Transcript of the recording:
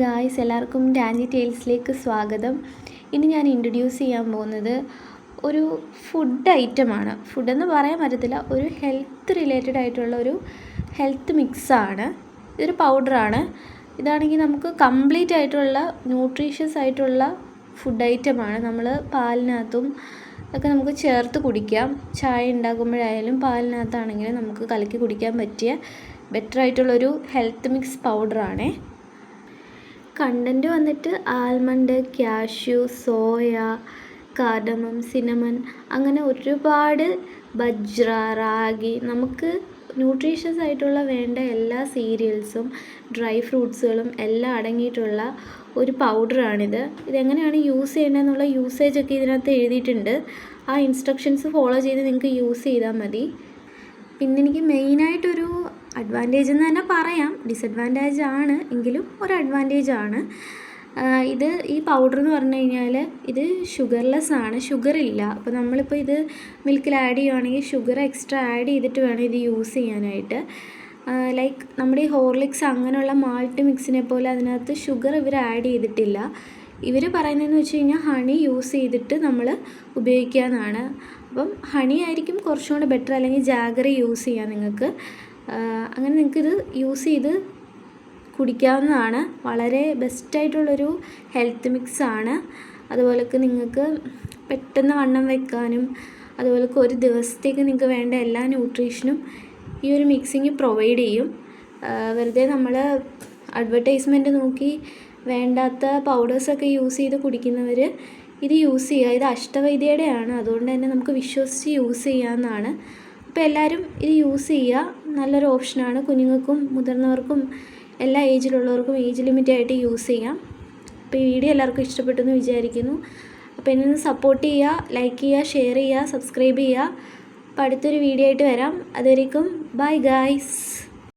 Guys, എല്ലാവർക്കും ടാൻജി ടെയിൽസിലേക്ക് സ്വാഗതം. ഇനി ഞാൻ ഇൻട്രൊഡ്യൂസ് ചെയ്യാൻ പോകുന്നത് ഒരു ഫുഡ് ഐറ്റമാണ്. ഫുഡെന്ന് പറയാൻ പറ്റത്തില്ല, ഒരു ഹെൽത്ത് റിലേറ്റഡ് ആയിട്ടുള്ള ഒരു ഹെൽത്ത് മിക്സാണ്. ഇതൊരു പൗഡറാണ്. ഇതാണെങ്കിൽ നമുക്ക് കംപ്ലീറ്റ് ആയിട്ടുള്ള ന്യൂട്രീഷ്യസ് ആയിട്ടുള്ള ഫുഡ് ഐറ്റമാണ്. നമ്മൾ പാലിനകത്തും ഒക്കെ നമുക്ക് ചേർത്ത് കുടിക്കാം. ചായ ഉണ്ടാക്കുമ്പോഴായാലും പാലിനകത്താണെങ്കിലും നമുക്ക് കലക്കി കുടിക്കാൻ പറ്റിയ ബെറ്റർ ആയിട്ടുള്ളൊരു ഹെൽത്ത് മിക്സ് പൗഡറാണേ. കണ്ടൻറ്റ് വന്നിട്ട് almond, cashew, soya, cardamom, cinnamon, അങ്ങനെ ഒരുപാട് ബജ്റ, റാഗി, നമുക്ക് ന്യൂട്രീഷ്യസ് ആയിട്ടുള്ള വേണ്ട എല്ലാ സീരിയൽസും ഡ്രൈ ഫ്രൂട്ട്സുകളും എല്ലാം അടങ്ങിയിട്ടുള്ള ഒരു പൗഡറാണിത്. ഇതെങ്ങനെയാണ് യൂസ് ചെയ്യേണ്ടതെന്നുള്ള യൂസേജൊക്കെ ഇതിനകത്ത് എഴുതിയിട്ടുണ്ട്. ആ ഇൻസ്ട്രക്ഷൻസ് ഫോളോ ചെയ്ത് നിങ്ങൾക്ക് യൂസ് ചെയ്താൽ മതി. പിന്നെ എനിക്ക് മെയിനായിട്ടൊരു അഡ്വാൻറ്റേജ് എന്ന് തന്നെ പറയാം, ഡിസഡ്വാൻറ്റേജ് ആണ് എങ്കിലും ഒരു അഡ്വാൻറ്റേജ് ആണ്. ഈ പൗഡർ എന്ന് പറഞ്ഞു കഴിഞ്ഞാൽ ഇത് ഷുഗർലെസ് ആണ്, ഷുഗറില്ല. അപ്പോൾ നമ്മളിപ്പോൾ ഇത് മിൽക്കിൽ ആഡ് ചെയ്യുകയാണെങ്കിൽ ഷുഗർ എക്സ്ട്രാ ആഡ് ചെയ്തിട്ട് വേണം ഇത് യൂസ് ചെയ്യാനായിട്ട്. ലൈക്ക് നമ്മുടെ ഈ ഹോർലിക്സ് അങ്ങനെയുള്ള മാൾട്ട് മിക്സിനെ പോലെ അതിനകത്ത് ഷുഗർ ഇവർ ആഡ് ചെയ്തിട്ടില്ല. ഇവർ പറയുന്നതെന്ന് വെച്ച് കഴിഞ്ഞാൽ ഹണി യൂസ് ചെയ്തിട്ട് നമ്മൾ ഉപയോഗിക്കാമെന്നാണ്. അപ്പം ഹണി ആയിരിക്കും കുറച്ചും കൂടെ ബെറ്റർ, അല്ലെങ്കിൽ ജാഗറി യൂസ് ചെയ്യാം നിങ്ങൾക്ക്. അങ്ങനെ നിങ്ങൾക്കിത് യൂസ് ചെയ്ത് കുടിക്കാവുന്നതാണ്. വളരെ ബെസ്റ്റായിട്ടുള്ളൊരു ഹെൽത്ത് മിക്സാണ്. അതുപോലൊക്കെ നിങ്ങൾക്ക് പെട്ടെന്ന് വണ്ണം വെക്കാനും അതുപോലൊക്കെ ഒരു ദിവസത്തേക്ക് നിങ്ങൾക്ക് വേണ്ട എല്ലാ ന്യൂട്രീഷനും ഈ ഒരു മിക്സിങ് പ്രൊവൈഡ് ചെയ്യും. വെറുതെ നമ്മൾ അഡ്വർടൈസ്മെൻറ്റ് നോക്കി വേണ്ടാത്ത പൗഡേഴ്സൊക്കെ യൂസ് ചെയ്ത് കുടിക്കുന്നവർ ഇത് യൂസ് ചെയ്യുക. ഇത് അഷ്ടവൈദ്യയുടെയാണ്, അതുകൊണ്ട് തന്നെ നമുക്ക് വിശ്വസിച്ച് യൂസ് ചെയ്യാവുന്നതാണ്. അപ്പോൾ എല്ലാവരും ഇത് യൂസ് ചെയ്യുക. നല്ലൊരു ഓപ്ഷനാണ്. കുഞ്ഞുങ്ങൾക്കും മുതിർന്നവർക്കും എല്ലാ ഏജിലുള്ളവർക്കും ഏജ് ലിമിറ്റായിട്ട് യൂസ് ചെയ്യാം. അപ്പോൾ ഈ വീഡിയോ എല്ലാവർക്കും ഇഷ്ടപ്പെട്ടു എന്ന് വിചാരിക്കുന്നു. അപ്പോൾ എന്നെ ഒന്ന് സപ്പോർട്ട് ചെയ്യുക, ലൈക്ക് ചെയ്യുക, ഷെയർ ചെയ്യുക, സബ്സ്ക്രൈബ് ചെയ്യുക. അപ്പോൾ അടുത്തൊരു വീഡിയോ ആയിട്ട് വരാം. അതുവരേക്കും ബൈ ഗായ്സ്.